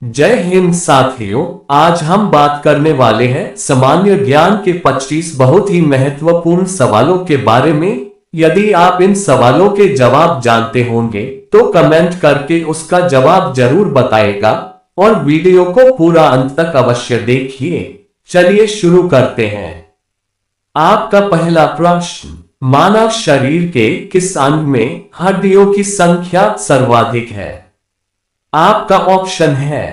जय हिंद साथियों, आज हम बात करने वाले हैं सामान्य ज्ञान के 25 बहुत ही महत्वपूर्ण सवालों के बारे में। यदि आप इन सवालों के जवाब जानते होंगे तो कमेंट करके उसका जवाब जरूर बताएगा और वीडियो को पूरा अंत तक अवश्य देखिए। चलिए शुरू करते हैं। आपका पहला प्रश्न, मानव शरीर के किस अंग में हड्डियों की संख्या सर्वाधिक है? आपका ऑप्शन है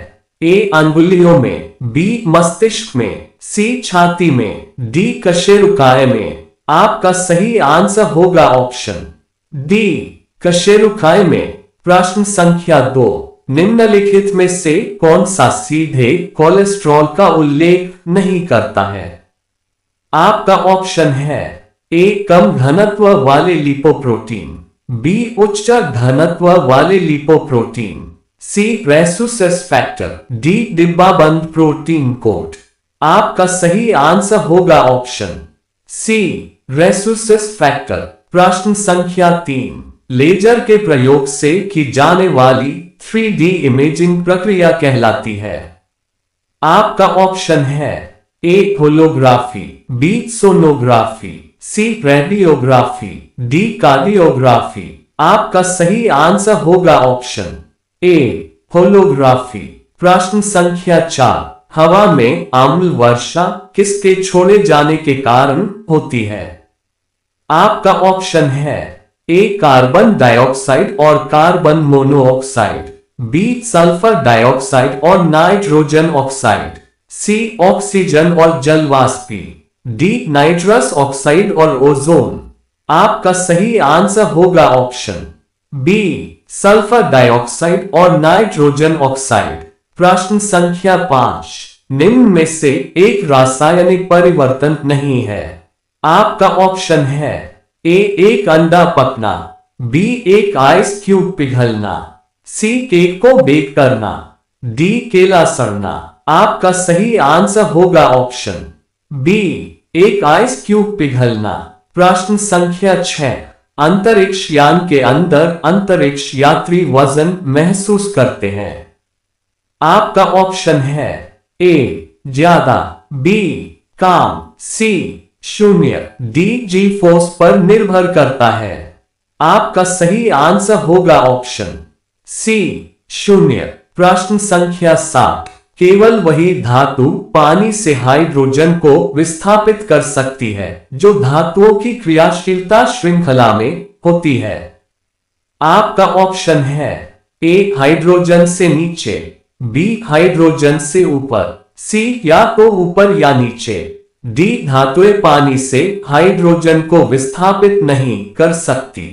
ए अंगुलियों में, बी मस्तिष्क में, सी छाती में, डी कशेरुकाय में। आपका सही आंसर होगा ऑप्शन डी कशेरुकाय में। प्रश्न संख्या 2, निम्नलिखित में से कौन सा सीधे कोलेस्ट्रॉल का उल्लेख नहीं करता है? आपका ऑप्शन है ए कम घनत्व वाले लिपोप्रोटीन, बी उच्च घनत्व वाले लिपोप्रोटीन, सी रेसुसस फैक्टर, डी डिब्बाबंद प्रोटीन कोट। आपका सही आंसर होगा ऑप्शन सी रेसुसस फैक्टर। प्रश्न संख्या 3, लेजर के प्रयोग से की जाने वाली 3D इमेजिंग प्रक्रिया कहलाती है? आपका ऑप्शन है ए होलोग्राफी, बी सोनोग्राफी, सी रेडियोग्राफी, डी कार्डियोग्राफी। आपका सही आंसर होगा ऑप्शन ए होलोग्राफी। प्रश्न संख्या 4, हवा में अम्ल वर्षा किसके छोड़े जाने के कारण होती है? आपका ऑप्शन है ए कार्बन डाइऑक्साइड और carbon monoxide, B sulphur dioxide और नाइट्रोजन ऑक्साइड, सी ऑक्सीजन और जलवाष्पी, डी नाइट्रस ऑक्साइड और ओजोन। आपका सही आंसर होगा ऑप्शन बी सल्फर डाइऑक्साइड और नाइट्रोजन ऑक्साइड। प्रश्न संख्या 5, निम्न में से एक रासायनिक परिवर्तन नहीं है? आपका ऑप्शन है ए एक अंडा पकना, बी एक आइस क्यूब पिघलना, सी केक को बेक करना, डी केला सड़ना। आपका सही आंसर होगा ऑप्शन बी एक आइस क्यूब पिघलना। प्रश्न संख्या 6, अंतरिक्ष यान के अंदर अंतरिक्ष यात्री वजन महसूस करते हैं? आपका ऑप्शन है ए ज्यादा, बी कम, सी शून्य, डी जी फोर्स पर निर्भर करता है। आपका सही आंसर होगा ऑप्शन सी शून्य। प्रश्न संख्या 7, केवल वही धातु पानी से हाइड्रोजन को विस्थापित कर सकती है जो धातुओं की क्रियाशीलता श्रृंखला में होती है। आपका ऑप्शन है ए हाइड्रोजन से नीचे, बी हाइड्रोजन से ऊपर, सी या तो ऊपर या नीचे, डी धातुएं पानी से हाइड्रोजन को विस्थापित नहीं कर सकती।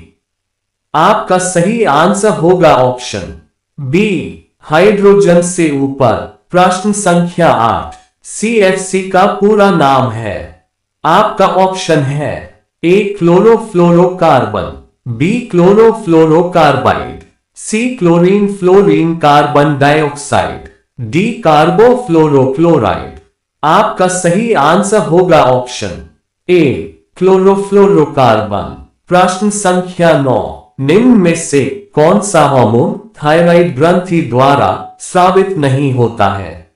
आपका सही आंसर होगा ऑप्शन बी हाइड्रोजन से ऊपर। प्रश्न संख्या 8, CFC का पूरा नाम है? आपका ऑप्शन है A chlorofluorocarbon, B chlorofluorocarbide, C chlorine fluorine carbon dioxide, D carbofluorochloride. आपका सही आंसर होगा ऑप्शन ए क्लोरोफ्लोरोकार्बन। प्रश्न संख्या 9, निम्न में से कौन सा हार्मोन थायराइड ग्रंथि द्वारा स्रावित नहीं होता है?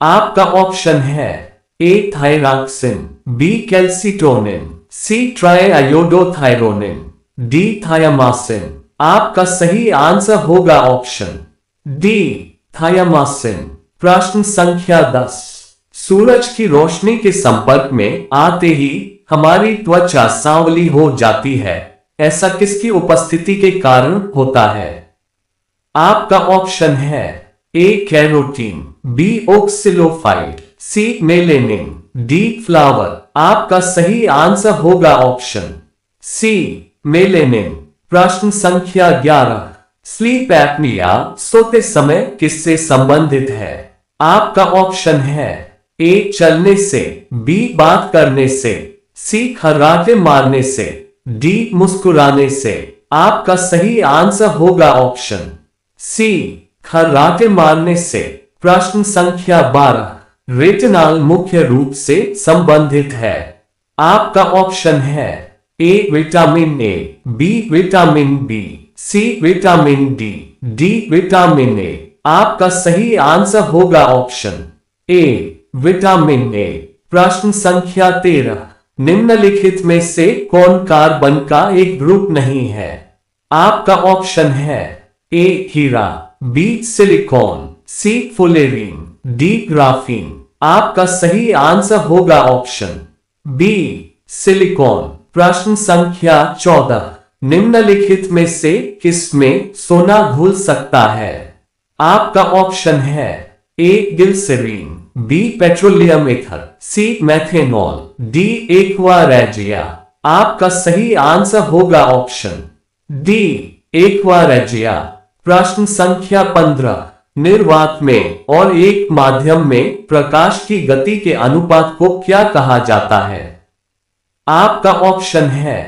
आपका ऑप्शन है ए थायरॉक्सिन, बी कैल्सिटोनिन, सी ट्राइआयोडोथायरोनिन, डी थायामासिन। आपका सही आंसर होगा ऑप्शन डी थायामासिन। प्रश्न संख्या 10, सूरज की रोशनी के संपर्क में आते ही हमारी त्वचा सांवली हो जाती है, ऐसा किसकी उपस्थिति के कारण होता है? आपका ऑप्शन है A carotene, B ऑक्सिलोफाइड, C melanin, D flower. आपका सही आंसर होगा ऑप्शन सी मेलेनिन। प्रश्न संख्या 11, स्लीप एपनिया सोते समय किससे संबंधित है? आपका ऑप्शन है ए चलने से, बी बात करने से, सी खर्राटे मारने से, डी मुस्कुराने से। आपका सही आंसर होगा ऑप्शन सी खर्राटे मारने से। प्रश्न संख्या 12, रेटिनॉल मुख्य रूप से संबंधित है? आपका ऑप्शन है A vitamin A, B vitamin B, C vitamin D, D vitamin A. आपका सही आंसर होगा ऑप्शन ए विटामिन ए। प्रश्न संख्या 13, निम्नलिखित में से कौन कार्बन का एक ग्रुप नहीं है? आपका ऑप्शन है ए हीरा, बी सिलिकॉन, सी फुलेरीन, डी ग्राफीन। आपका सही आंसर होगा ऑप्शन बी सिलिकॉन। प्रश्न संख्या 14, निम्नलिखित में से किसमें सोना घुल सकता है? आपका ऑप्शन है ए ग्लिसरीन, बी पेट्रोलियम ईथर, सी मेथेनॉल, डी एक्वा रेजिया। आपका सही आंसर होगा ऑप्शन डी एक्वा रेजिया। प्रश्न संख्या 15, निर्वात में और एक माध्यम में प्रकाश की गति के अनुपात को क्या कहा जाता है? आपका ऑप्शन है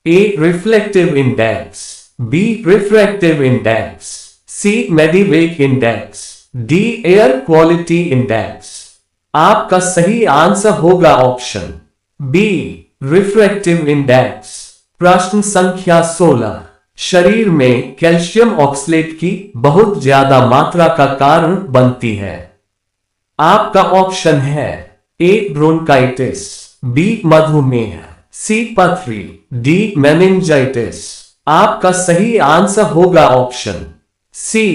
A reflective index, B refractive index, C मेडिवेक index, D air quality index. आपका सही आंसर होगा ऑप्शन बी रिफ्रैक्टिव इंडेक्स। प्रश्न संख्या 16, शरीर में कैल्शियम ऑक्सलेट की बहुत ज्यादा मात्रा का कारण बनती है। आपका ऑप्शन है ए ब्रोंकाइटिस, बी मधुमेह, सी पथरी, डी मेनिंजाइटिस। आपका सही आंसर होगा ऑप्शन सी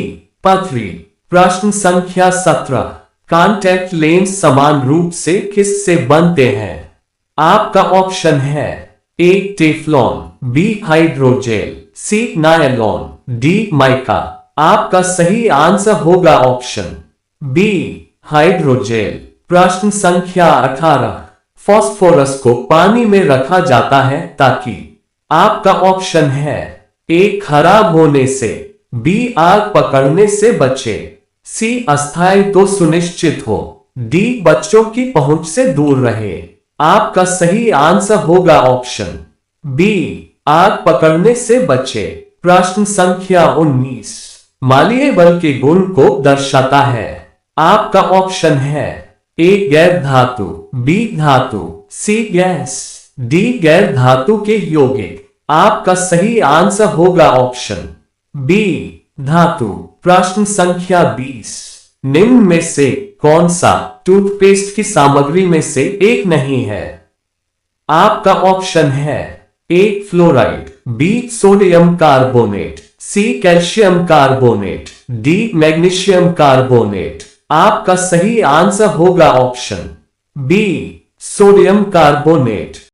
पथरी। प्रश्न संख्या 17, कॉन्टैक्ट लेंस समान रूप से किससे बनते हैं? आपका ऑप्शन है ए टेफ्लॉन, बी हाइड्रोजेल, सी नायलॉन, डी माइका। आपका सही आंसर होगा ऑप्शन बी हाइड्रोजेल। प्रश्न संख्या 18, फास्फोरस को पानी में रखा जाता है ताकि। आपका ऑप्शन है ए खराब होने से, बी आग पकड़ने से बचे, सी अस्थायित्व सुनिश्चित हो, डी बच्चों की पहुंच से दूर रहे। आपका सही आंसर होगा ऑप्शन बी आग पकड़ने से बचे। प्रश्न संख्या 19, मालीय बल के गुण को दर्शाता है। आपका ऑप्शन है ए गैर धातु, बी धातु, सी गैस, डी गैर धातु के यौगिक। आपका सही आंसर होगा ऑप्शन बी धातु। प्रश्न संख्या 20, निम्न में से कौन सा टूथपेस्ट की सामग्री में से एक नहीं है? आपका ऑप्शन है A fluoride, B sodium carbonate, C calcium carbonate, D magnesium carbonate. आपका सही आंसर होगा ऑप्शन बी सोडियम कार्बोनेट।